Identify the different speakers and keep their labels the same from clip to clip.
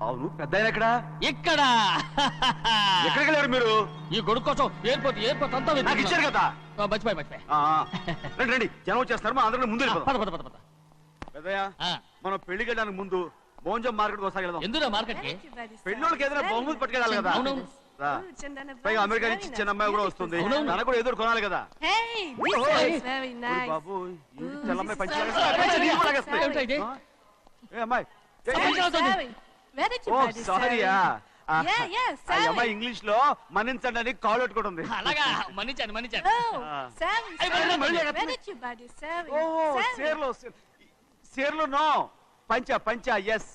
Speaker 1: అవును పెద్ద ఎక్కడ
Speaker 2: ఇక్కడ
Speaker 1: ఎక్కడికి వెళ్ళారు మీరు?
Speaker 2: ఈ గొడుగు కోసం ఎయిర్పోర్ట్ అంతా
Speaker 1: నాకు ఇచ్చారు కదా.
Speaker 2: మర్చిపోయి
Speaker 1: రండి రండి, జనం వచ్చేస్తారు, మా అందరం ముందు
Speaker 2: పద
Speaker 1: పెద్దయ్య. మనం పెళ్లికి వెళ్ళడానికి ముందు మోంజం మార్కెట్ ఒకసారి వెళ్దాం.
Speaker 2: ఎందుకు మార్కెట్ కి?
Speaker 1: పెళ్ళోళ్ళకి ఏదైనా బహుమతి పట్టుకెళ్ళాలి కదా. పైగా అమెరికా నుంచి చిన్న అమ్మాయి కూడా వస్తుంది, తనకు కూడా ఏదో కొనాలి కదా. బాబు అమ్మాయి ఇంగ్లీష్ లో మన్నించండి అని కాల్ పెట్టుకుంటుంది.
Speaker 2: అలాగా మన్నించాను
Speaker 1: సేర్లో నో పంచా ఎస్.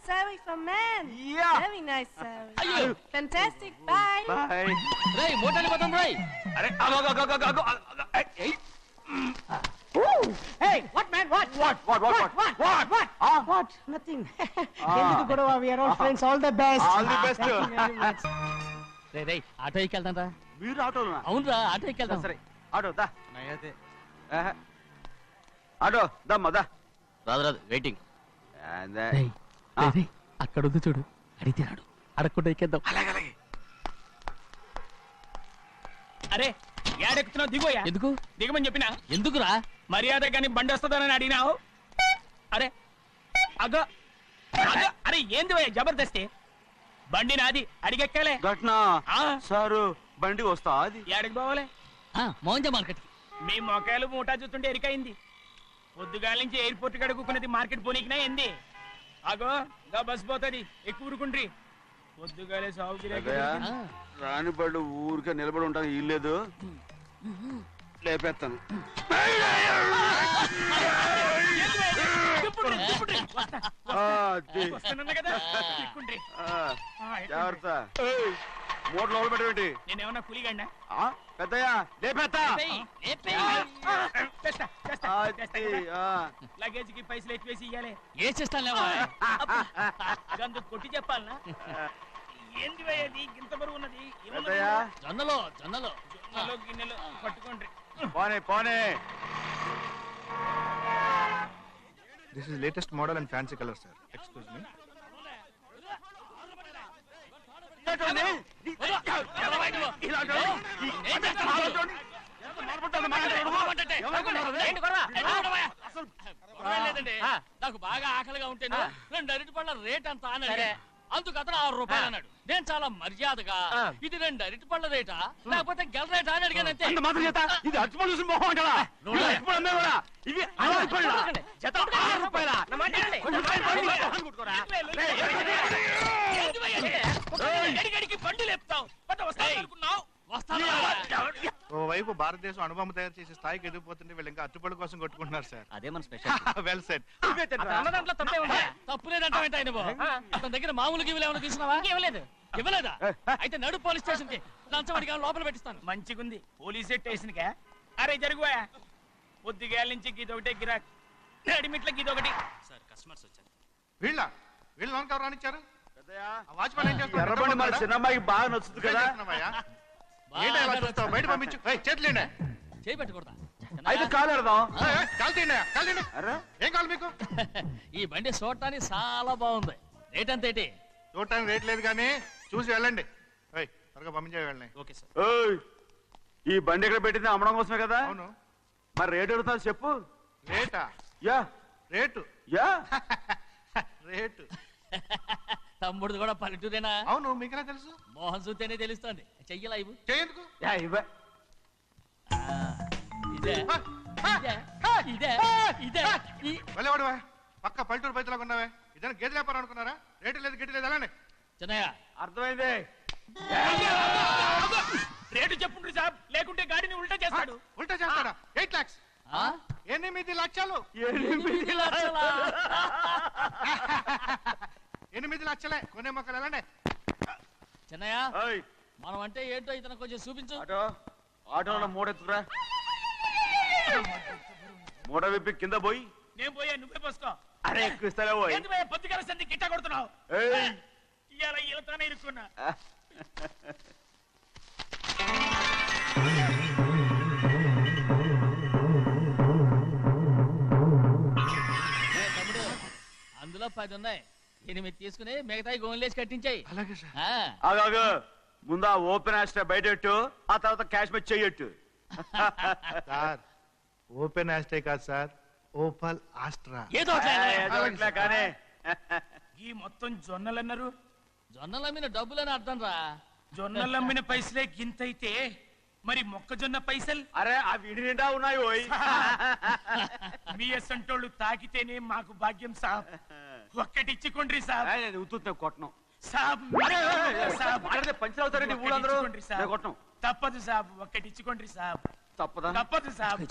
Speaker 3: Sari for men.
Speaker 1: Yeah.
Speaker 3: Very nice, Sari. Fantastic. Bye.
Speaker 1: Bye.
Speaker 2: రేయ్ మోటాలి పోతాం రేయ్.
Speaker 1: అరే
Speaker 4: Hey, what man? What? Nothing. ఎందుకు గొడవ? We are all friends. All the best.
Speaker 1: All the best.
Speaker 2: రేయ్ ఆటో ఎక్కెళ్తాం రా.
Speaker 1: మీరు ఆటోనా?
Speaker 2: అవునురా ఆటో ఎక్కెళ్తాం.
Speaker 1: సరే ఆటో దా. ఆటో దమ్మా దా.
Speaker 2: రాదు వెయిటింగ్. అక్కడ ఉంది చూడు, అడిగితే రాడు, అడగకుండా ఎక్కేద్దాం.
Speaker 5: అరే ఏడెక్కుతున్నావు? దిగోయా.
Speaker 2: ఎందుకు
Speaker 5: దిగమని చెప్పినా?
Speaker 2: ఎందుకురా?
Speaker 5: మర్యాద కానీ బండి వస్తుందని అడిగినావు. అరే అగో అరే ఏంది జబర్దస్తి? బండి నాది, అడిగెక్కాలే.
Speaker 1: ఘట్నా సారు బండి వస్తా అది
Speaker 5: ఏడకి పోవాలే?
Speaker 2: మోంజ మార్కెట్.
Speaker 5: మీ మొక్కలు మూటా చూస్తుంటే ఎరికైంది. పొద్దుగాల నుంచి ఎయిర్పోర్ట్ కడుక్కున్నది మార్కెట్ పోనీకినా ఏంది? అగో గా బస్ పోతుంది, ఎక్కువ ఊరుకుండ్రి. పొద్దుగాలే సాగు
Speaker 1: రాని బళ్ళు ఊరికే నిలబడి ఉంటాను, ఇల్లేదు లేపేస్తాను. జాగ్రత్త, మూట లోపల పెట్టేటి.
Speaker 5: నేనేమన్నా పులిగండా?
Speaker 1: పెద్దయ్యా లేపేస్తా.
Speaker 5: లగేజ్ కి పైసలు ఎక్కువేసి ఇయ్యాలి.
Speaker 2: ఏ చేస్తాను
Speaker 5: గందు కొట్టి చెప్పాలనా? ఏంది అది ఇంత బరువు ఉన్నది?
Speaker 2: జొన్నలో
Speaker 5: గిన్నెలు పట్టుకోండి.
Speaker 1: పోనే.
Speaker 6: This is latest model and fancy color, sir. Excuse me.
Speaker 2: నాకు బాగా ఆకలిగా ఉంటే 2 అరటిపళ్ళ రేట్ అంత అన్నాడు. అందుకు అతను 6 రూపాయలు అన్నాడు. నేను చాలా మర్యాదగా ఇది 2 అరటిపళ్ళ రేటా లేకపోతే గెల రేటా అని అడిగానంతే.
Speaker 1: ఇది అరటిపళ్ళు చూసి మొహం అంటారా?
Speaker 5: బండి లేపుతావు.
Speaker 6: ఓవైపు భారతదేశం అనుభవం తయారు చేసే స్థాయికి ఎదిగిపోతుంటే వీళ్ళు ఇంకా అట్టుపళ్ళ కోసం కొట్టుకుంటున్నారు సార్.
Speaker 2: అదే మన స్పెషల్.
Speaker 6: Well said.
Speaker 2: తప్పు లేదంటే అతని దగ్గర మామూలు గివ్వులు ఏమైనా తీసుకున్నావా? ఇవ్వలేదా? అయితే నడు పోలీస్ స్టేషన్ కి లంచం అడిగా లోపల పెట్టిస్తాను.
Speaker 5: మంచిగుంది పోలీస్ స్టేషన్ కా. అరే జరుగుయా, పొద్దుగాల నుంచి గీదొకటే గిరాక్, నడిమిట్ల గీదొకటి.
Speaker 2: సార్ కస్టమర్స్ వచ్చారు.
Speaker 6: వీళ్ళు లోన్ కవర్ రానిచ్చారు. వాచ్మెన్ ఏం చేస్తాడు?
Speaker 1: ఎర్రబండి మన చిన్నమ్మాయికి బాగా నచ్చుతుంది కదా.
Speaker 6: బయట పంపించు. చేతులేండి.
Speaker 2: చేయి పెట్టకూడదా?
Speaker 1: అయితే కాలు ఎడదాం.
Speaker 6: ఏం కావాలి మీకు?
Speaker 2: ఈ బండి చూడటానికి చాలా బాగుంది. రేట్ అంత ఏంటి?
Speaker 6: చూడటానికి రేట్ లేదు కానీ చూసి వెళ్ళండి. త్వరగా పంపించే వెళ్ళండి.
Speaker 2: Okay sir.
Speaker 1: ఈ బండి ఎక్కడ పెట్టింది? అమ్మడం కోసమే కదా.
Speaker 6: అవును.
Speaker 1: మరి రేట్ అడుగుతా చెప్పు.
Speaker 6: రేటా?
Speaker 1: Yeah
Speaker 6: rate.
Speaker 1: Yeah
Speaker 6: rate.
Speaker 2: తమ్ముడు కూడా పల్లెటూరేనా?
Speaker 6: అవును. మీకెలా తెలుసు?
Speaker 2: మోహన్ చూస్తేనే తెలుస్తుంది. చెయ్యలా ఇవ్వు.
Speaker 6: చేయందుకు? వెళ్ళేవాడువా? పక్క పల్లెటూరు బయటలాగా ఉన్నావే. ఇదైనా గేదె వ్యాపారం అనుకున్నారా? రేటు లేదు గిట్టు లేదు అలానే.
Speaker 2: చిన్నయ్య
Speaker 1: అర్థమైంది.
Speaker 5: రేటు చెప్పుండ్రు సాబ్, లేకుంటే గాడిని ఉల్టా చేస్తాడు.
Speaker 6: ఉల్టా చేస్తాడా? 8 lakhs. 8 లక్షలు. 8 లక్షలే. కొనే మొక్కలు వెళ్ళండి.
Speaker 2: చిన్నయ్య మనం అంటే ఏంటో ఇతను కొంచెం చూపించు.
Speaker 1: ఆటోలో మూడెత్తురా. మూడ విప్పి కింద పోయి.
Speaker 5: నేను పోయా, నువ్వే పోసుకో.
Speaker 1: అరే ఎక్కువ ఇస్తావే పోయి.
Speaker 5: పొద్దుగాల సంధి గిట్ట కొడుతున్నావు. ఇవాళ ఈలతోనే ఇరుక్కున్నా.
Speaker 2: అందులో 10 10 ఉన్నాయి. 8 తీసుకుని మిగతాయి గోన్లేసి కట్టించాయి.
Speaker 6: అలాగే సార్.
Speaker 1: ఆగాగు ముందు ఆ ఓపెన్ ఆస్ట్రా బయటెట్టు, ఆ తర్వాత క్యాష్ మెచ్ చెయ్యట్టు.
Speaker 6: సార్ ఓపెన్ ఆస్ట్రే కాదు సార్, ఓపల్ ఆస్ట్రా.
Speaker 2: ఏదో ఒకటి.
Speaker 1: కానీ
Speaker 5: ఈ మొత్తం జొన్నలన్నారు.
Speaker 2: జొన్నల మీద డబ్బులని అర్థం రా.
Speaker 5: జొన్నలమ్మిన పైసలే గింతైతే మరి మొక్కజొన్న పైసలు
Speaker 1: అరే ఆ విడి నిండా ఉన్నాయి ఓయ్.
Speaker 5: మీ అసంటోళ్ళు తాకితేనే మాకు భాగ్యం సాబ్. ఒక్కటిచ్చుకోండి సాబ్.
Speaker 1: కొట్టను
Speaker 5: సాబ్ సాబ్
Speaker 1: పంచర్ అవుతారండి ఊళ్ళందరూ.
Speaker 5: ఒక్కటిచ్చుకోండి సాబ్.
Speaker 1: కొట్టను
Speaker 5: తప్పదు సాబ్, ఒక్కటిచ్చుకోండి సాబ్.
Speaker 1: తప్పదా?
Speaker 5: తప్పదు సాబ్.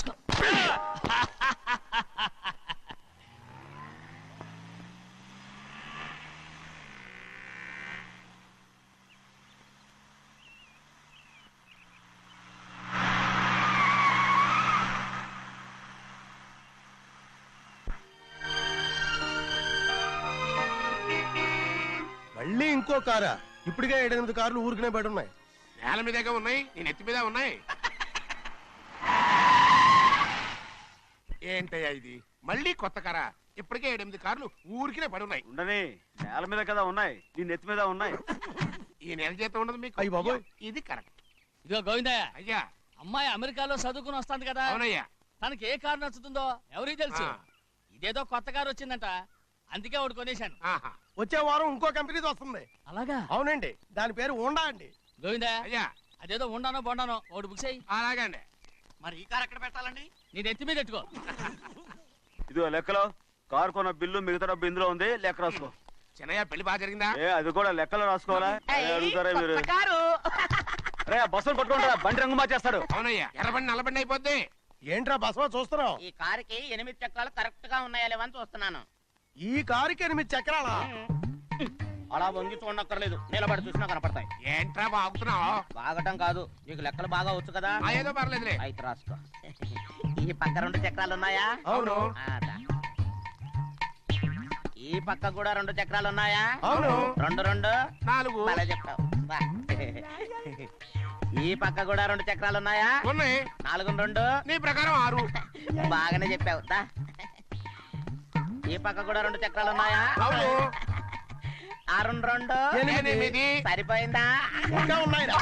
Speaker 7: మళ్ళీ ఇంకో కారా? ఇప్పటికే 7-8 కార్లు ఊరికనే బయట ఉన్నాయి.
Speaker 8: నేల మీదగా ఉన్నాయి, నేను ఎత్తి మీద ఉన్నాయి. ఏంటయ్యా ఇది? మళ్ళీ కొత్త కారా? ఇప్పటికే 7-8 కార్లు ఊరికినే పడి ఉన్నాయి.
Speaker 1: ఉండని నేల మీద కదా ఉన్నాయి, నీ నెత్తి మీద ఉన్నాయి.
Speaker 8: ఈ నెల జీతం ఉండదు మీకు.
Speaker 7: అయ్య బాబోయ్.
Speaker 8: ఇది కరెక్ట్.
Speaker 2: ఇదిగో గోవిందయ్య,
Speaker 8: అయ్యా.
Speaker 2: అమ్మాయి అమెరికాలో చదువుకుని వస్తాంది కదా.
Speaker 8: అవునయ్యా.
Speaker 2: తనకి ఏ కారు నచ్చుతుందో ఎవరికి తెలుసు. ఇదేదో కొత్త కారు వచ్చిందంట, అందుకే ఒకటి కొనేశాను.
Speaker 8: ఆహా.
Speaker 7: వచ్చే వారం ఇంకో కంపెనీది వస్తుంది.
Speaker 2: అలాగా?
Speaker 7: అవునండి, దాని పేరు హోండా అండి.
Speaker 2: గోవిందయ్య,
Speaker 8: అయ్యా.
Speaker 2: అదేదో ఉండానో బొండానో ఒకటి బుక్ చేయి.
Speaker 8: అలాగండి.
Speaker 5: మరి ఈ కారు ఎక్కడ పెట్టాలండి?
Speaker 2: నీ నెత్తి మీద పెట్టుకో.
Speaker 1: ఇదిగో లెక్కలో కారు కొన్న బిల్లు మిగతా డబ్బు ఇందులో ఉంది, లెక్క రాసుకో.
Speaker 8: చిన్నయ్య పెళ్లి బాగా జరిగిందా?
Speaker 1: అది కూడా లెక్కలో రాసుకోవాలా? అడుగుతారా మీరు? రే బస్సులు పట్టుకుంటారా, బండి రంగు మార్చేస్తాడు.
Speaker 8: అవునయ్యా, ఎర్రబండి నల్లబండి అయిపోద్ది.
Speaker 7: ఏంట్రా బసవా చూస్తున్నావు?
Speaker 9: ఈ కారుకి 8 చక్రాలు కరెక్ట్ గా ఉన్నాయా లేవని చూస్తున్నాను.
Speaker 7: ఈ కారుకి 8 చక్రాలా?
Speaker 9: అలా వంగి చూడక్కర్లేదు, నిలబడి చూసినా కనపడతాయి.
Speaker 8: ఏంట్రా బాగుతున్నావు?
Speaker 9: బాగటం కాదు, నీకు లెక్కలు బాగా వచ్చు కదా.
Speaker 8: ఏదో పర్లేదులే.
Speaker 9: అయితే రాసుకో. ఈ పక్క 2 చక్రాలు ఉన్నాయా?
Speaker 7: అవును.
Speaker 9: ఈ పక్క కూడా 2 చక్రాలు ఉన్నాయా?
Speaker 7: అవును.
Speaker 9: 2 2
Speaker 8: 4.
Speaker 9: అలా చెప్తావు. బా. ఈ పక్క కూడా 2 చక్రాలు ఉన్నాయా?
Speaker 8: ఉన్నాయి.
Speaker 9: 4 2
Speaker 8: నీ ప్రకారం 6.
Speaker 9: బాగానే చెప్పావు. దా. ఈ పక్క కూడా 2 చక్రాలు ఉన్నాయా?
Speaker 8: అవును.
Speaker 9: 6 2
Speaker 8: 8.
Speaker 9: సరిపోయిందా?
Speaker 7: ఇంకా ఉన్నాయిరా.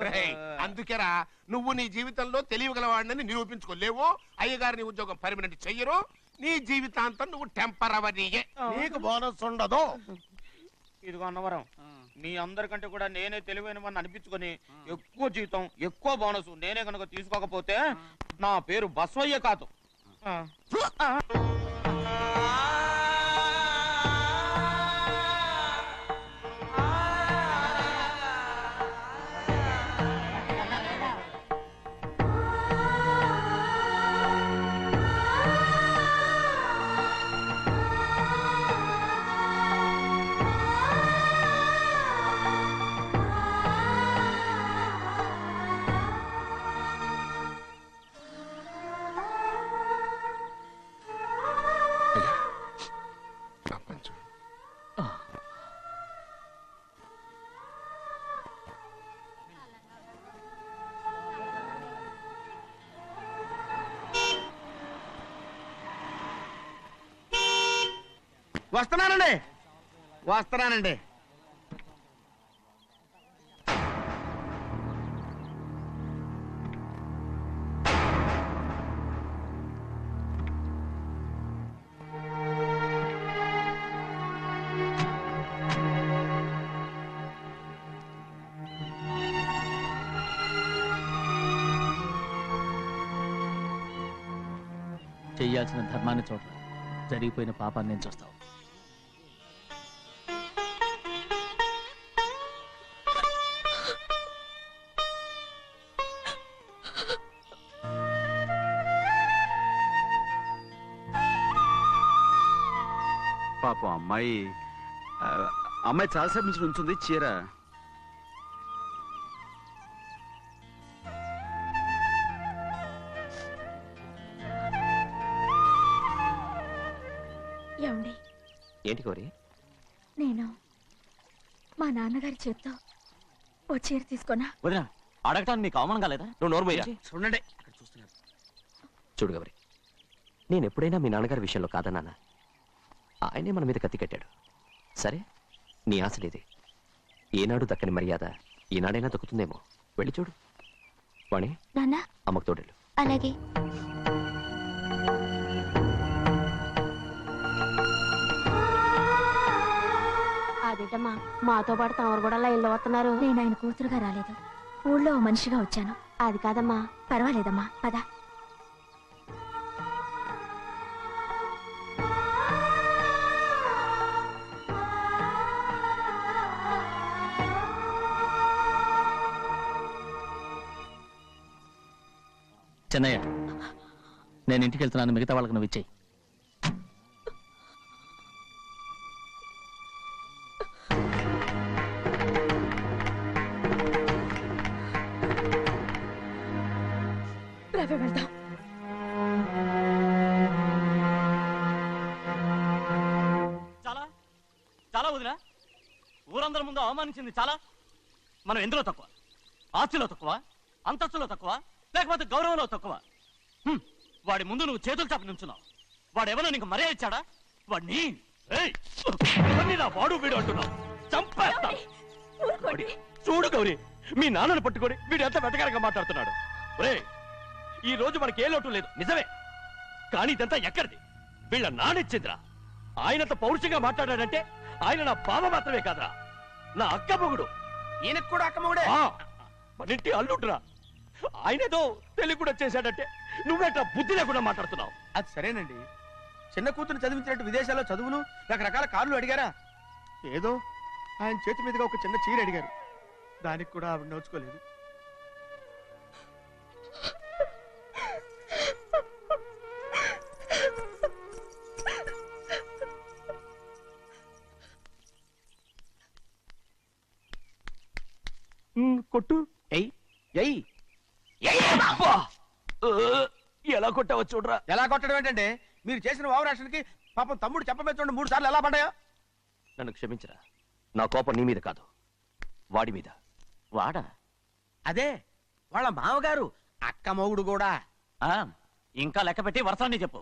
Speaker 8: రేయ్, అందుకేరా నువ్వు నీ జీవితంలో తెలియగలవాడిని నిరూపించుకోలేవు. అయ్యగారిని ఉద్యోగం పర్మనెంట్ చెయ్యరు. నీ జీవితాంతం నువ్వు టెంపరవరీయే.
Speaker 7: నీకు బోనస్ ఉండదు.
Speaker 9: ఇదిగో అన్నవరం, మీ అందరికంటే కూడా నేనే తెలివైన వాడిని అనిపించుకొని ఎక్కువ జీతం ఎక్కువ బోనస్ నేనే కనుక తీసుకోకపోతే నా పేరు బస్వయ్య కాదు. వస్తున్నానండి.
Speaker 2: చెయ్యాల్సిన ధర్మాన్ని చూడరా, జరిగిపోయిన పాపాన్ని నేను చూస్తావు.
Speaker 1: పాపం అమ్మాయి చాలాసేపు నుంచి ఉంచుంది చీర.
Speaker 10: ఏమండి?
Speaker 9: ఏంటి కోరి?
Speaker 10: నేను మా నాన్నగారి చేత్తో ఓ చీర తీసుకున్నా.
Speaker 9: వదినా, అడగటానికి నీకు అవమానం కాలేదా? నువ్వు నోరు పోయా.
Speaker 5: చూడండి
Speaker 9: చూడు గౌరి,
Speaker 11: నేను ఎప్పుడైనా మీ నాన్నగారి విషయంలో కాదన్నానా? ఆయనే మన మీద కత్తి కట్టాడు. సరే, నీ ఆశలేదే. ఏనాడు దక్కని మర్యాద ఈనాడైనా దక్కుతుందేమో. వెళ్ళి చూడు. వాణి,
Speaker 10: నాన్న
Speaker 11: అమ్మకు తోడేళ్ళు.
Speaker 10: అలాగే.
Speaker 12: అదేటమ్మా, మాతో పాటు తమరు కూడా లైన్లో వస్తున్నారు.
Speaker 10: నేను ఆయన కూతురుగా రాలేదు, ఊళ్ళో ఓ మనిషిగా వచ్చాను.
Speaker 12: అది కాదమ్మా.
Speaker 10: పర్వాలేదమ్మా, పద.
Speaker 2: చెన్నయ్య, నేను ఇంటికి వెళ్తున్నాను. మిగతా వాళ్ళకి నువ్వు ఇచ్చేయి.
Speaker 10: వెళ్దాం.
Speaker 2: చాలా చాలా వదినా, ఊరందరి ముందు అవమానించింది చాలా. మనం ఎందులో తక్కువ? ఆస్తిలో తక్కువ, అంతస్తులో తక్కువ, లేకపోతే గౌరవంలో తక్కువ? వాడి ముందు నువ్వు చేతులు చాపి నుంచున్నావు. వాడు ఎవరో నీకు మర్యాద ఇచ్చాడా? వాడిని వాడు వీడు అంటున్నావు. చంపేస్తా. చూడు గౌరీ, మీ నాన్నను పట్టుకొని వీడు ఎంత వెతకారంగా మాట్లాడుతున్నాడు. ఈ రోజు మనకి ఏ లోటు లేదు, నిజమే. కానీ ఇదంతా ఎక్కడిది? వీళ్ళ నానిచ్చిందిరా. ఆయనంత పౌరుషంగా మాట్లాడాడంటే ఆయన నా బావ మాత్రమే కాదురా, నా అక్క మొగుడు.
Speaker 8: ఈయనకు కూడా అక్క మొగుడే.
Speaker 2: మనింటి అల్లుడురా. ఆయనేదో తెలివి కూడా చేశాడంటే నువ్వేట బుద్ధి లేకుండా మాట్లాడుతున్నావు.
Speaker 9: అది సరేనండి, చిన్న కూతురు చదివించినట్టు విదేశాల్లో చదువులు, రకరకాల కార్లు అడిగారా? ఏదో ఆయన చేతి మీదుగా ఒక చిన్న చీర అడిగారు, దానికి కూడా ఆవిడ నోచుకోలేదు.
Speaker 2: కొట్టు. ఎలా కొట్టావో చూడరా.
Speaker 9: ఎలా కొట్టడం ఏంటంటే, మీరు చేసిన వావరాక్షణకి పాపం తమ్ముడు చెప్పబెట్టండి 3 సార్లు ఎలా పడ్డాయో.
Speaker 11: నన్ను క్షమించరా. నా కోపం నీ మీద కాదు, వాడి మీద.
Speaker 2: వాడా?
Speaker 9: అదే వాళ్ళ మామగారు అక్క మొగుడు కూడా.
Speaker 2: ఇంకా లెక్క పెట్టి వరసాన్ని చెప్పు.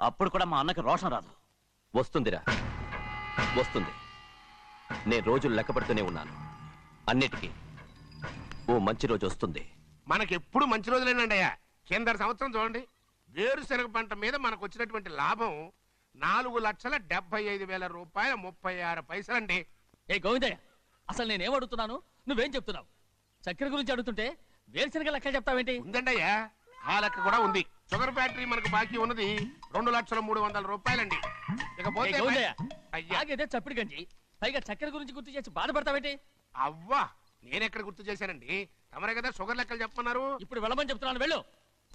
Speaker 2: అప్పుడు కూడా మా అన్నకి రోషం రాదు.
Speaker 11: వస్తుందిరా, వస్తుంది. నేను రోజులు లెక్క పెడుతూనే ఉన్నాను. అన్నిటికీ ఓ మంచి రోజు వస్తుంది.
Speaker 8: మనకెప్పుడు మంచి రోజులేనండి అయ్యా. కింద సంవత్సరం చూడండి, వేరుశనగ పంట మీద మనకు వచ్చినటువంటి లాభం 4,75,000 రూపాయల 36 పైసలండి.
Speaker 2: ఏ గోవిందయ్య, అసలు నేనేం అడుగుతున్నాను, నువ్వేం చెప్తున్నావు? చక్కెర గురించి అడుగుతుంటే వేరుశనగ లెక్క చెప్తావేంటి?
Speaker 8: ఉందండి అయ్యా, ఆ లెక్క కూడా ఉంది. షుగర్ ఫ్యాక్టరీ మనకు బాకీ ఉన్నది 2,300,000 రూపాయలండి. ఇకపోతే
Speaker 2: ఆగేదే చప్పిడి గంజి, పైగా చక్కెర గురించి గుర్తు చేసి బాధపడతావేంటి?
Speaker 8: అవ్వా, నేనెక్కడ గుర్తు చేశానండి? తమరే కదా షుగర్ లెక్కలు చెప్పమన్నారు.
Speaker 2: ఇప్పుడు వెళ్ళమని చెప్తున్నాను, వెళ్ళు.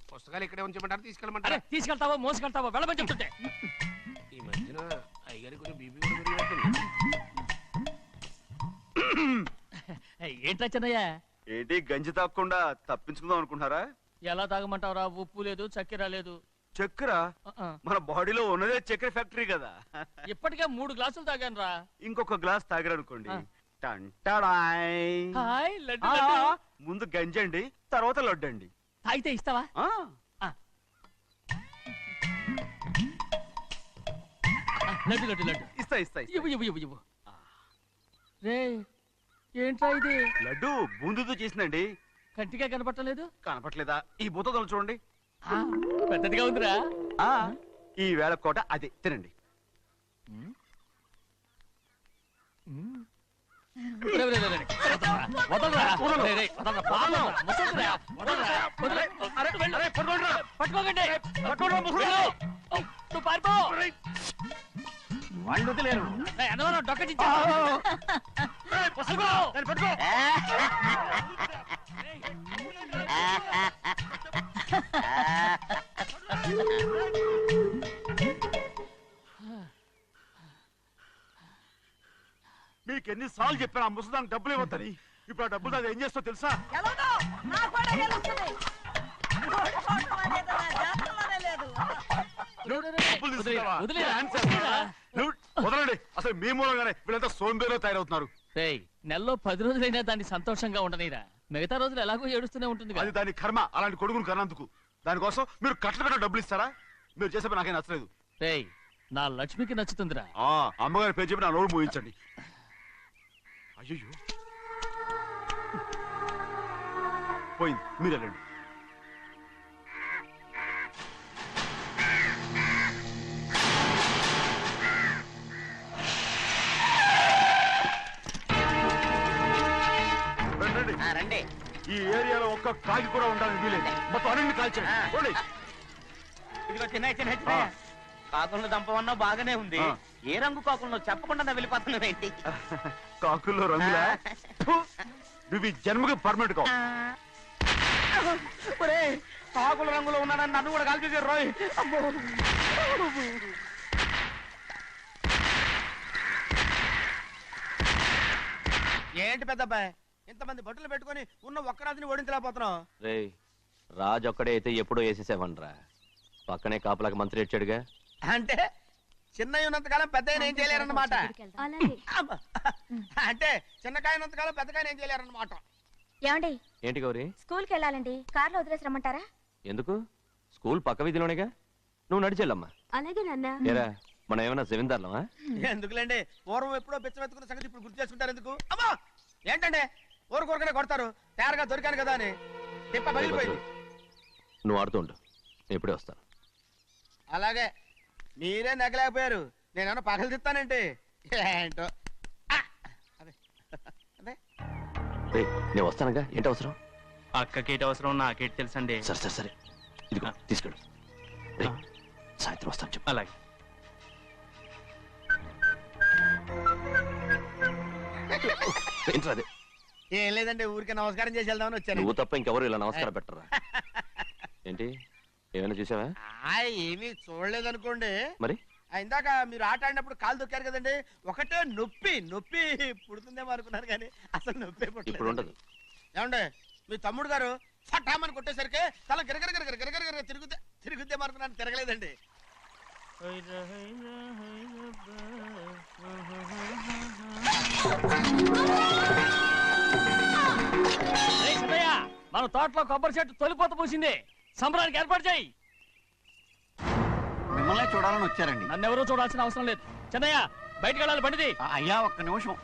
Speaker 8: పుస్తకాలు ఇక్కడే ఉంచమంటారు, తీసుకెళ్ళమంటారా?
Speaker 2: తీసుకెళ్తావా మోసుకెళ్తావా? వెళ్ళమని చెప్తుంటే.
Speaker 8: ఈ మధ్యన అయ్యగారి కొంచెం బీపీ కూడా పెరిగినట్టుంది.
Speaker 2: ఏంట్రా చెన్నయ్య?
Speaker 1: ఏంటి గంజి తాగకుండా తప్పించుకుందాం అనుకుంటున్నారా?
Speaker 2: ఎలా తాగమంటావురా? ఉప్పు లేదు, చక్కెర లేదు.
Speaker 1: చక్కెర మన బాడీలో ఉన్నదే చక్కెర ఫ్యాక్టరీ కదా.
Speaker 2: ఇప్పటికే 3 గ్లాసులు తాగాను రా.
Speaker 1: ఇంకొక గ్లాస్ తాగారనుకోండి, ముందు గంజండి, తర్వాత లడ్డండి.
Speaker 2: తాగితే ఇస్తావా? లడ్డు లడ్డు లడ్డు
Speaker 1: ఇస్తా ఇస్తా.
Speaker 2: ఇవ్వు ఇవ్వు ఇవ్వు ఇవ్వు. రే, ఏంట్రా ఇది?
Speaker 1: లడ్డు బూందుతో చేసిందండి.
Speaker 2: కంటిగా కనపట్టలేదు.
Speaker 1: కనపట్లేదా? ఈ బూతలు చూడండి,
Speaker 2: పెద్దదిగా ఉందిరా.
Speaker 1: ఈ వేళ కోట అదే, తినండి.
Speaker 2: వాళ్ళు వదిలేరు. డొక్క
Speaker 1: మీకు ఎన్నిసార్లు చెప్పాను ఆ ముసదానికి డబ్బులు ఇవ్వద్దని. ఇప్పుడు ఆ డబ్బులు అది ఏం చేస్తో తెలుసా? వదలండి, అసలు మీ మూలంగానే వీళ్ళంతా సోంబేలో తయారవుతున్నారు.
Speaker 2: నెలలో 10 రోజులైనా దాన్ని సంతోషంగా ఉండనీరా. మిగతా రోజులు ఎలాగో ఏడుస్తూనే ఉంటుంది.
Speaker 1: అది దాని కర్మ, అలాంటి కొడుకును కన్నందుకు. దానికోసం మీరు కట్ల డబ్బులు ఇస్తారా? మీరు చేసే పని నాకేం నచ్చలేదు.
Speaker 2: నా లక్ష్మికి నచ్చుతుందిరా.
Speaker 1: అమ్మగారి పేరు చెప్పి నా నోరు మూయించండి. అయ్యో పోయింది, మీరు వెళ్ళండి.
Speaker 9: రండి.
Speaker 1: ఈ ఏరియాలో ఒక్క కాగి కూడా ఉండాలని వీలేదు. మొత్తం అన్ని కాల్చండి.
Speaker 9: ఇదిగో చిన్న కాకులను దంపమన్నా బాగానే ఉంది. ఏ రంగు కాకులను చెప్పకుండా వెళ్ళిపోతున్నావు ఏంటి?
Speaker 1: కాకుల్లో రంగులా? నువ్వు ఈ జన్మకి పర్మనెంట్ కావు.
Speaker 9: కాకుల రంగులో ఉన్నాడని నన్ను కూడా కాల్చేసారు రోయ్. ఏంటి పెద్దబ్బాయి ఇంతమంది బట్టలు పెట్టుకొని ఉన్న ఒక్క రాజుని ఓడించలేకపోతున్నావు?
Speaker 11: రే రాజు ఒక్కడే అయితే ఎప్పుడో వేసేసేవనరా. పక్కనే కాపలాకి మంత్రి ఇచ్చాడుగా.
Speaker 9: అంటే చిన్నయ్య ఉన్నంతకాలం పెద్దయ్య ఏం చేయలేరన్నమాట. అంటే చిన్నకాయ ఉన్నంతకాలం పెద్దకాయ ఏం చేయలేరన్నమాట.
Speaker 10: ఏమండి
Speaker 11: ఏంటి గౌరీ?
Speaker 10: స్కూల్కి వెళ్ళాలండి. కార్లో వదిలేసి రమ్మంటారా?
Speaker 11: ఎందుకు? స్కూల్ పక్క వీధిలోనేగా, నువ్వు నడిచెళ్ళమ్మా.
Speaker 10: అలాగే నాన్న.
Speaker 11: ఏరా మనం ఏమన్నా జమీందార్లమా?
Speaker 9: ఎందుకులేండి, పూర్వం ఎప్పుడో పిచ్చమెత్తుకున్న సంగతి ఇప్పుడు గుర్తు చేసుకుంటారు ఎందుకు? అమ్మా ఏంటంటే ఊరుకోరుకనే కొడతారు. తయారుగా దొరికాను కదా అని తిప్ప పగిలిపోయింది.
Speaker 11: నువ్వు ఆడుతూ ఉండు, ఇప్పుడే వస్తాను.
Speaker 9: అలాగే మీరే నగలేకపోయారు, నేనేమన్నా పగలు తిస్తానంటే ఏంటో.
Speaker 11: రే నేను వస్తానుగా, ఏంటి అవసరం?
Speaker 5: అక్కకేటి అవసరం నాకేటి తెలుసండి.
Speaker 11: సరే సరే సరే, ఇదిగో తీసుకెళ్ళు. రే సాయంత్రం వస్తాను చెప్పు.
Speaker 5: అలాగే.
Speaker 11: ఏంట్రా అదే?
Speaker 9: ఏం లేదండి, ఊరికే నమస్కారం చేసి వెళ్దామని వచ్చాను.
Speaker 11: నువ్వు తప్ప ఇంకెవరు ఇలా నమస్కారం పెట్టరా? ఏంటి ఏమైనా చూసావా?
Speaker 9: ఏమీ చూడలేదనుకోండి.
Speaker 11: మరి
Speaker 9: ఇందాక మీరు ఆట ఆడినప్పుడు కాలు దొక్కారు కదండి, ఒకటే నొప్పి నొప్పి పుడుతుందేమో అనుకున్నారు కానీ అసలు నొప్పి
Speaker 11: ఇప్పుడు ఉండదు.
Speaker 9: ఏమండే మీ తమ్ముడు గారు ఫటామని కొట్టేసరికి తల గిరగిర తిరుగుద్దేమో అనుకున్నాను, తిరగలేదండి.
Speaker 2: మన తోటలో కొబ్బరి చెట్టు తొలిపోత పూసింది, సంబరానికి ఏర్పాటు చేయి.
Speaker 13: మిమ్మల్ని చూడాలని వచ్చారండి.
Speaker 2: నన్నెవరూ చూడాల్సిన అవసరం లేదు. చెన్నయ్య బయటకు వెళ్ళాలి, బండిది.
Speaker 13: అయ్యా ఒక్క నిమిషం,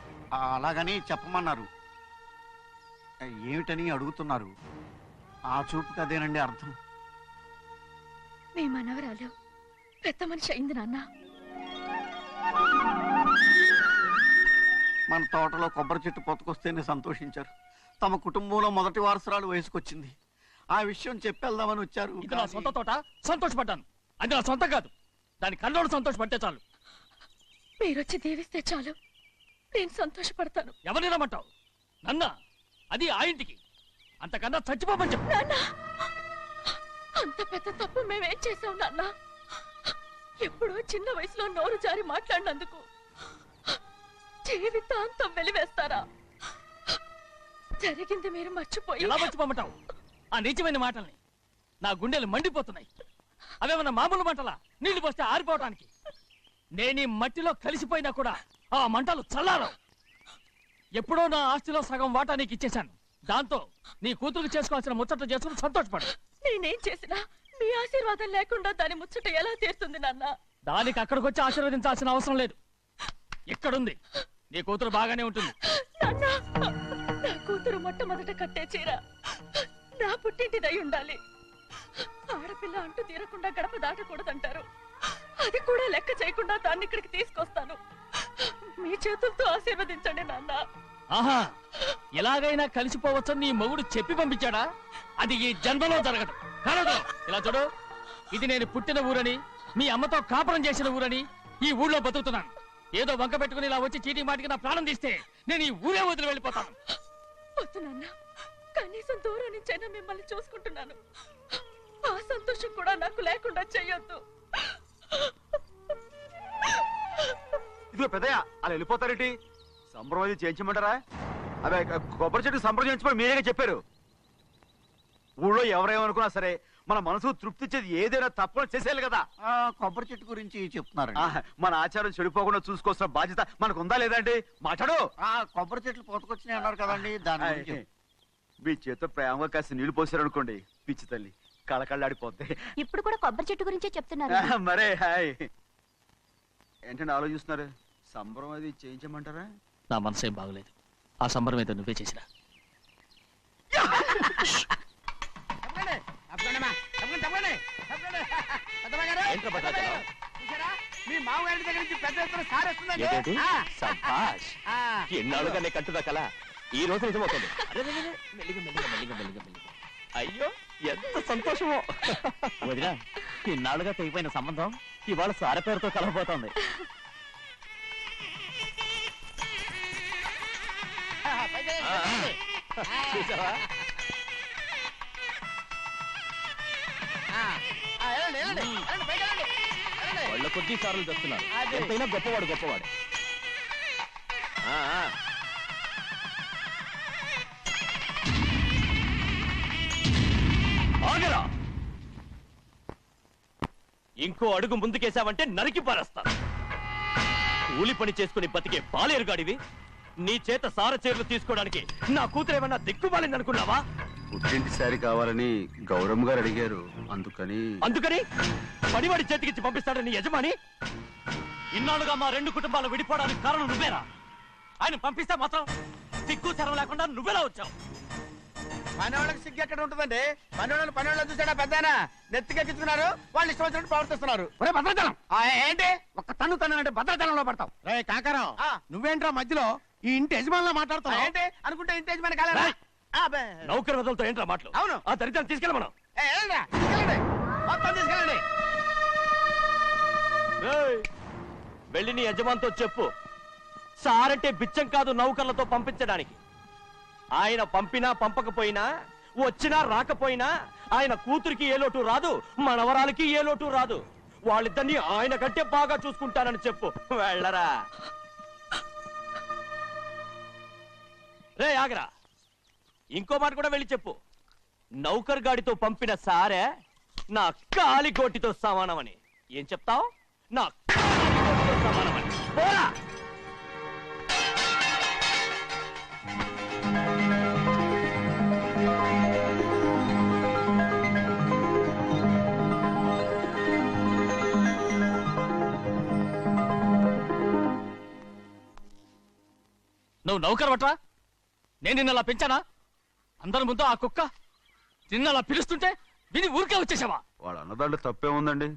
Speaker 13: అలాగని చెప్పమన్నారు. ఏమిటని అడుగుతున్నారు? ఆ చూపుకి అదేనండి అర్థం.
Speaker 10: మీ మనవరాలు పెద్ద మనిషి అయింది నాన్న.
Speaker 13: మన తోటలో కొబ్బరి చెట్టు పొత్తుకొస్తేనే సంతోషించారు. తమ కుటుంబంలో మొదటి వారసురాలు వయసుకొచ్చింది. ఆ విషయం చెప్పేద్దామని వచ్చారు.
Speaker 2: ఇది నా సొంత తోట, సంతోషపడ్డాను. అది నా సొంతం కాదు, దాని కన్నోడు సంతోషపడితే చాలు.
Speaker 10: మీరొచ్చి దీవిస్తే చాలు, నేను సంతోషపడతాను.
Speaker 2: ఎవరిని రమ్మంటావు? నన్న? అది ఆ ఇంటికి, అంతకన్నా చచ్చిపోమని చెప్పు.
Speaker 10: నాన్న అంత పెద్ద తప్పు మేమేం చేసాం నాన్న? ఎప్పుడో చిన్న వయసులో నోరు జారి మాట్లాడినందుకు జీవితాంతం వెలివేస్తారా? జరిగింది మీరు మర్చిపోయి.
Speaker 2: ఎలా మర్చిపోమంటావు ఆ నీచమైన మాటల్ని? నా గుండెలు మండిపోతున్నాయి. అవేమన్నా మామూలు మంటలా, నీళ్లు పోస్తే ఆరిపోవటానికి? నేను ఈ మట్టిలో కలిసిపోయినా కూడా ఆ మంటలు చల్లారవు. ఎప్పుడో నా ఆస్తిలో సగం వాటా నీకు ఇచ్చేశాను. దాంతో నీ కూతురు చేసుకోవాల్సిన ముచ్చట్లు చేసుకుని సంతోషపడు.
Speaker 10: నేనేం చేసినా మీ ఆశీర్వాదం లేకుండా దాని ముచ్చట ఎలా తీరుతుంది నాన్న?
Speaker 2: దానికి అక్కడికి వచ్చి ఆశీర్వదించాల్సిన అవసరం లేదు. ఎక్కడుంది? నీ కూతురు బాగానే ఉంటుంది.
Speaker 10: నా కూతురు మొట్టమొదట కట్టే చీర నా పుట్టింటిదై ఉండాలి. ఆడపిల్ల అంటూ తీరకుండా గడప దాటకూడదంటారు. అది కూడా లెక్క చేయకుండా దాన్ని ఇక్కడికి తీసుకొస్తాను. మీ చేతులతో ఆశీర్వదించండి నాన్న.
Speaker 2: ఆహా, ఎలాగైనా కలిసిపోవచ్చని నీ మొగుడు చెప్పి పంపించాడా? అది ఈ జన్మలో జరగదు. కాదు, ఇలా చూడు, ఇది నేను పుట్టిన ఊరని, మీ అమ్మతో కాపురం చేసిన ఊరని ఈ ఊళ్ళో బతుకుతున్నాను. ఏదో వంక పెట్టుకుని ఇలా వచ్చి చీటీ మాటికి నా ప్రాణం తీస్తే నేను ఈ ఊరే వదిలి వెళ్ళిపోతాను.
Speaker 10: వద్దు నాన్న, కనీసం దూరం నుంచైనా మిమ్మల్ని చూసుకుంటున్నాను. ఆ సంతోషం కూడా నాకు లేకుండా చెయ్యొద్దు.
Speaker 1: ఇదిగో పెద్దయ్య, అలా వెళ్ళిపోతారేంటి? సంబరం అది చేయించమంటారా? అదే కొబ్బరి చెట్టు సంబరం చేయించమని మీరేగా చెప్పారు. ఊళ్ళో ఎవరేమనుకున్నా సరే మన మనసు తృప్తి ఇచ్చేది ఏదైనా తప్పకుండా చేసేయాలి కదా.
Speaker 13: కొబ్బరి చెట్టు గురించి చెప్తున్నారు.
Speaker 1: మన ఆచారం చెడిపోకుండా చూసుకోవాల్సిన బాధ్యత మనకు ఉందా లేదా అండి? మాట్లాడు.
Speaker 13: కొబ్బరి చెట్లు పోతుకొచ్చినాయి అన్నారు కదండి, దాని గురించి.
Speaker 1: మీ చేత ప్రేమగా కాస్త నీళ్లు పోసారనుకోండి, పిచ్చి తల్లి కళకళ్ళాడిపోద్ది.
Speaker 12: ఇప్పుడు కూడా కొబ్బరి చెట్టు గురించే చెప్తున్నారు.
Speaker 1: మరే హాయ్. ఏంటంటే ఆలోచిస్తున్నారు? సంబరం అది చేయించమంటారా?
Speaker 2: నా మనసు ఏం బాగలేదు. ఆ సంబరం ఏదో నువ్వే చేసిరా.
Speaker 8: మీ మామగారి దగ్గర నుంచి పెద్ద ఎత్తున సార్ వస్తుందండి.
Speaker 11: ఎన్నాళ్ళుగానే కట్టుదా కల ఈ రోజు నిజమవుతుంది. అయ్యో ఎంత సంతోషమో.
Speaker 9: వదినా, ఇన్నాళ్ళుగా తెగిపోయిన సంబంధం ఇవాళ సార పేరుతో కలవబోతోంది.
Speaker 11: చూసావా? వాళ్ళ కొద్ది సార్లు తెస్తున్నారు. ఎంతైనా గొప్పవాడు గొప్పవాడు. ఆగరా! ఇంకో అడుగు ముందుకేసావంటే నరికి పారేస్తాను. కూలి పని చేసుకుని బతికే పాలేరుగాడివి. నీ చేత సార చీరలు తీసుకోవడానికి నా కూతురేమన్నా దిక్కుమాలిందనుకున్నావా?
Speaker 1: పుట్టింటి సారి కావాలని గౌరమ్మ గారు అడిగారు.
Speaker 11: అందుకని పడివాడి చేతికిచ్చి పంపిస్తాడని యజమాని. ఇన్నాళ్ళుగా మా రెండు కుటుంబాలు విడిపోవడానికి కారణం నువ్వేరా? ఆయన పంపిస్తే మాత్రం సిగ్గు చరం లేకుండా నువ్వెలా వచ్చావు?
Speaker 8: పనివాళ్ళకి సిగ్గు ఎక్కడ ఉంటుందండి? పనివాళ్ళు చూసాడా పెద్దనా నెత్తికెక్కించుకున్నారు. వాళ్ళు ఇష్టం వచ్చినట్టు ప్రవర్తిస్తున్నారు. భద్రాచలం ఏంటి ఒక్క తన్ను అంటే భద్రాచలంలో పడతావు.
Speaker 7: రే కాకరావు, నువ్వేంట్రా మధ్యలో ఈ ఇంటి యజమానిలా మాట్లాడుతావు?
Speaker 8: ఏంటి అనుకుంటే ఇంటి యజమాని కాలేరా?
Speaker 11: నౌకర్ వదలతో ఏంట్రా మాటలు?
Speaker 8: అవును.
Speaker 11: ఆ దరిద్రాన్ని తీసుకెళ్ళ మనం.
Speaker 8: మొత్తం తీసుకెళ్ళండి.
Speaker 11: వెళ్ళి నీ యజమానితో చెప్పు, సారంటే బిచ్చం కాదు నౌకర్లతో పంపించడానికి. ఆయన పంపినా పంపకపోయినా, వచ్చినా రాకపోయినా ఆయన కూతురికి ఏ లోటు రాదు, మనవరాలకి ఏ లోటు రాదు. వాళ్ళిద్దరినీ ఆయన కంటే బాగా చూసుకుంటానని చెప్పు. వెళ్ళరా. రే ఆగరా, ఇంకో మాట కూడా వెళ్ళి చెప్పు. నౌకర్ గాడితో పంపిన సారే నా కాలిగోటితో సమానమని. ఏం చెప్తావు? నా కాలిగోటితో సమానమని. పోరా.
Speaker 2: నువ్వు నౌకర్ వట్రా? నేను నిన్నలా పెంచానా? అందరి ముందు ఆ కుక్క నిన్నలా పిలుస్తుంటే విని ఊరికే వచ్చేసావా?
Speaker 1: వాళ్ళ అన్నదాంట్లో తప్పే ఉందండి.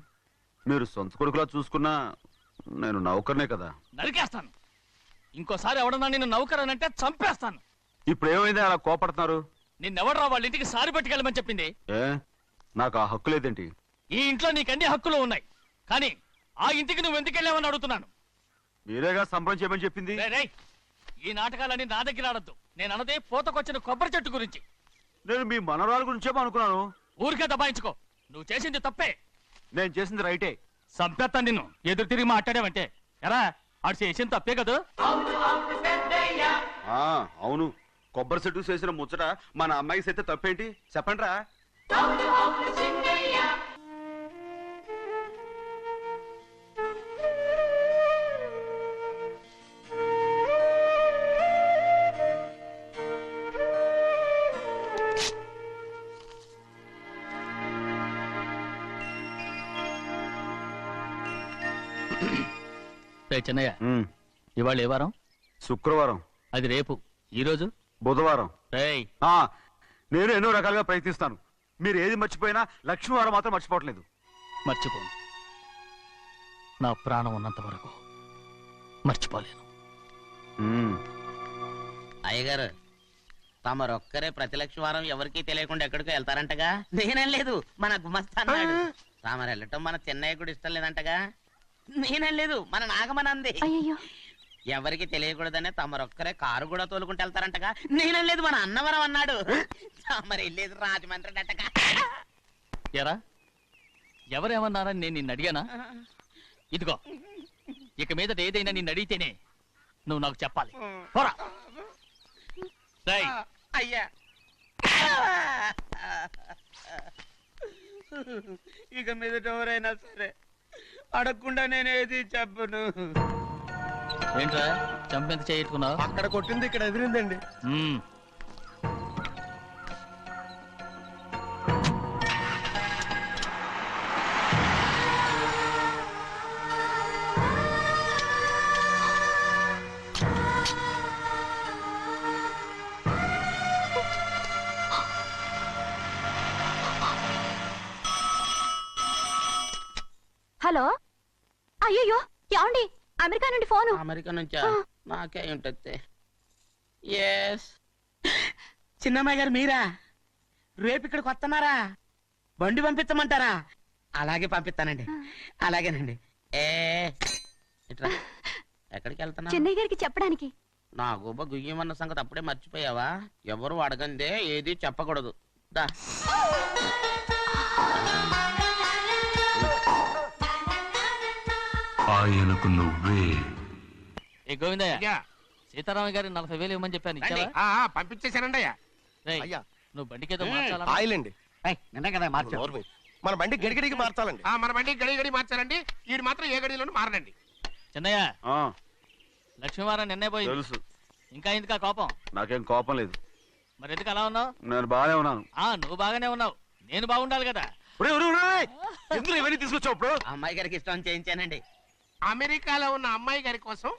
Speaker 1: మీరు సొంత కొడుకులా చూసుకున్నా నేను నౌకర్నే కదా.
Speaker 2: నరికేస్తాను. ఇంకోసారి ఎవడన్నా నిన్ను నౌకర్ అని అంటే చంపేస్తాను.
Speaker 1: ఇప్పుడు ఏమైంది అలా కోపడుతున్నారు?
Speaker 2: నిన్నెవడరా వాళ్ళ ఇంటికి సారి పట్టుకెళ్ళమని చెప్పింది?
Speaker 1: ఏ నాకు ఆ హక్కు లేదేంటి?
Speaker 2: ఈ ఇంట్లో నీకన్ని హక్కులు ఉన్నాయి, కానీ ఆ ఇంటికి నువ్వు ఎందుకు వెళ్ళావని అడుగుతున్నాను.
Speaker 1: మీరేగా సంబరం చేయమని చెప్పింది.
Speaker 2: ఈ నాటకాలన్నీ నా దగ్గర ఆడద్దు. నేను అన్నదే పూతకొచ్చిన కొబ్బరి చెట్టు గురించి.
Speaker 1: నేను మీ మనవరాల గురించేమో అనుకున్నాను.
Speaker 2: ఊరికే దబాయించుకో. నువ్వు చేసింది తప్పే.
Speaker 1: నేను చేసింది రైటే.
Speaker 2: సంపేత్తాను నిన్ను ఎదురు తిరిగి మాట్లాడావంటే. ఎరా ఆడు చేసింది తప్పే కదా?
Speaker 1: అవును, కొబ్బరి చెట్టు చేసిన ముచ్చట మన అమ్మాయికి చేస్తే తప్పేంటి చెప్పండి రా.
Speaker 2: చెన్నయ్య, ఇవాళ ఏ వారం?
Speaker 1: శుక్రవారం.
Speaker 2: అది రేపు. ఈ రోజు
Speaker 1: బుధవారం.
Speaker 2: రేయ్,
Speaker 1: నేను ఎన్నో రకాలుగా ప్రయత్నిస్తాను. మీరు ఏది మర్చిపోయినా లక్ష్మీవారం మాత్రం మర్చిపోవట్లేదు.
Speaker 2: మర్చిపోను. నా ప్రాణం ఉన్నంత వరకు మర్చిపోలేను.
Speaker 9: అయ్యగారు, తమరొక్కరే ప్రతి లక్షవారం ఎవరికీ తెలియకుండా ఎక్కడికో వెళ్తారంటగా? నేనేం లేదు, మన గుమస్తా అన్నాడు. తామరు వెళ్ళటం మన చెన్నయ్య కూడా ఇష్టం లేదంటగా? నేనేం లేదు, మన నాగమనంది. ఎవరికి తెలియకూడదనే తమరొక్కరే కారు కూడా తోలుకుంటూ వెళ్తారంటగా? నేనేం లేదు, మన అన్నవరం అన్నాడు. తమరు వెళ్ళేది రాజమండ్రి అంటగా?
Speaker 2: ఎరా, ఎవరేమన్నారని నేను నిన్ను అడిగానా? ఇదిగో, ఇక మీదట ఏదైనా నిన్ను అడిగితేనే నువ్వు నాకు చెప్పాలి. పోరా.
Speaker 9: అయ్యా, ఇక మీదట ఎవరైనా సరే అడగకుండా నేనేది చెప్పను.
Speaker 2: ఏంట్రా చంపెంత చేయించుకున్నావు?
Speaker 7: అక్కడ కొట్టింది ఇక్కడ ఎదిరిందండి.
Speaker 12: హలో అయ్యో ఏమండి అమెరికా నుండి ఫోను.
Speaker 9: అమెరికా నుంచా? నాకే ఉంటుంది. ఎస్ చిన్నమ్మాయి గారు మీరా? రేపు ఇక్కడికి వస్తున్నారా? బండి పంపించమంటారా? అలాగే పంపిస్తానండి. అలాగేనండి. ఇట్రా. ఎక్కడికి వెళ్తున్నా?
Speaker 12: చెన్నై గారికి చెప్పడానికి.
Speaker 9: నా గుబ్బ గుయ్యమన్న సంగతి అప్పుడే మర్చిపోయావా? ఎవరు అడగందే ఏది చెప్పకూడదు. దా
Speaker 14: ఆయనకు నువ్వే.
Speaker 2: ఏ గోవిందయ్య, సీతారామయ్య గారి 40,000 ఇవ్వమని చెప్పాను, ఇచ్చావా?
Speaker 8: పంపించేశానండి అయ్యా.
Speaker 2: రేయ్, నువ్వు బండికేదో మార్చాలా?
Speaker 7: ఆయిల్ అండి.
Speaker 8: నిన్న కదా మార్చారు.
Speaker 7: మన బండి గడిగడికి మార్చాలండి.
Speaker 8: మన బండి గడి మార్చాలండి. వీడు మాత్రం ఏ గడిలోనూ మారనండి.
Speaker 2: చిన్నయ్య, లక్ష్మీవారం నిన్నే పోయింది.
Speaker 1: తెలుసు.
Speaker 2: ఇంకా ఎందుకా కోపం?
Speaker 1: నాకేం కోపం లేదు.
Speaker 2: మరి ఎందుకు అలా ఉన్నావు?
Speaker 1: నేను బాగానే ఉన్నాను.
Speaker 2: నువ్వు బాగానే ఉన్నావు, నేను బాగుండాలి కదా.
Speaker 1: ఎందుకు ఇవన్నీ తీసుకొచ్చావు? ఇప్పుడు
Speaker 9: అమ్మాయి గారికి ఇష్టం చేయించానండి.
Speaker 8: అమెరికాలో ఉన్న అమ్మాయి గారి కోసం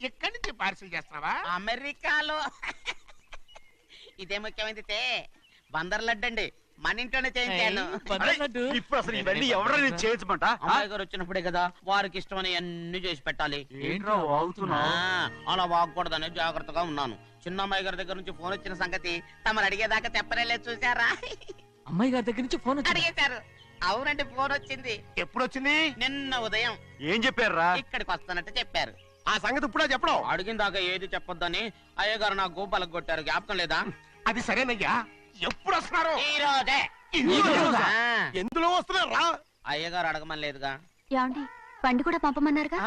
Speaker 8: ఎక్కడి నుంచి పార్సిల్ చేస్తున్నావా?
Speaker 9: అమెరికాలో ఇదే ముఖ్యమైనది. బందర్ లడ్డు అండి, మన ఇంట్లోనే చేయించాను.
Speaker 1: ఇప్పుడు అసలు ఇవన్నీ ఎవరైనా చేయించమంట?
Speaker 9: అమ్మాయి గారు వచ్చినప్పుడే కదా వారికి ఇష్టమని అన్ని చేసి పెట్టాలి. అలా వాగకూడదని జాగ్రత్తగా ఉన్నాను. చిన్న అమ్మాయి గారి దగ్గర నుంచి ఫోన్ వచ్చిన సంగతి తమరు అడిగేదాకా చెప్పలేదు. చూసారా?
Speaker 2: అమ్మాయి గారి దగ్గర నుంచి ఫోన్
Speaker 9: అడిగేశారు. అవునండి, ఫోన్ వచ్చింది.
Speaker 8: ఎప్పుడు వచ్చింది?
Speaker 9: నిన్న ఉదయం.
Speaker 1: ఏం చెప్పారా?
Speaker 9: ఇక్కడికి వస్తానంటే చెప్పారు.
Speaker 7: ఆ సంగతి ఇప్పుడే చెప్పడం.
Speaker 9: అడిగిన దాకా ఏది చెప్పొద్దని అయ్యగారు నా గోపాలకు కొట్టారు. జ్ఞాపకం లేదా?
Speaker 8: అది సరేనయ్యా. ఎప్పుడు వస్తున్నారు?
Speaker 9: ఈ రోజే.
Speaker 7: ఎందులో వస్తున్నారా?
Speaker 9: అయ్యగారు అడగమని లేదుగా.
Speaker 12: ఏమండి బండి కూడా పంపమన్నారుగా?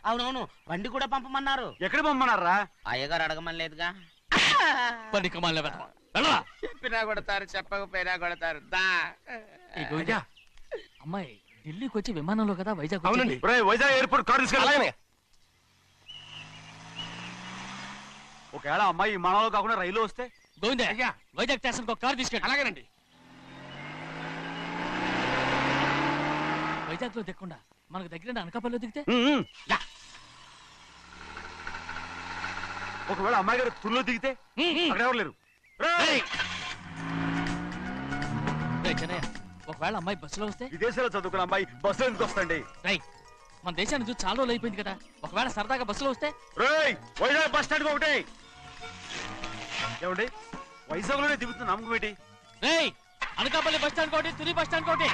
Speaker 9: అవునవును, బండి కూడా పంపమన్నారు.
Speaker 1: ఎక్కడ పంపమన్నారా?
Speaker 9: అయ్యగారు అడగమని లేదుగా. చెప్పినా కొడతారు, చెప్పకపోయినా కొడతారు.
Speaker 2: అమ్మాయి ఢిల్లీకి వచ్చి విమానంలో కదా వైజాగ్.
Speaker 1: అవునండి. వైజాగ్ ఎయిర్పోర్ట్ కార్ తీసుకెళ్ళాలి. ఒకవేళ అమ్మాయి విమానంలో కాకుండా రైలు వస్తే?
Speaker 2: గోవిందయ్య, వైజాగ్ స్టేషన్ ఒక కార్ తీసుకెళ్ళి.
Speaker 8: అలాగేనండి.
Speaker 2: వైజాగ్ లో దిక్కుండా మనకు దగ్గర అనకాపల్లిలో దిగితే?
Speaker 1: ఒకవేళ అమ్మాయి గారు తుల్లో దిగితే? అక్కడ ఎవరు లేరు.
Speaker 2: ఒకవేళ అమ్మాయి బస్సులో వస్తే?
Speaker 1: విదేశాల్లో చదువుకున్న అమ్మాయి బస్సులో ఎందుకు వస్తండి?
Speaker 2: మన దేశాన్ని చూసి చాలా రోజులు అయిపోయింది కదా. ఒకవేళ సరదాగా బస్సులో వస్తే?
Speaker 1: వైజాగ్ బస్ స్టాండ్ ఒకటి. ఏమండి, వైజాగ్ లోనే దిగుతున్న నమ్మకం ఏంటి?
Speaker 2: అనకాపల్లి బస్ స్టాండ్ కోటి, తుని బస్ స్టాండ్ కోటి.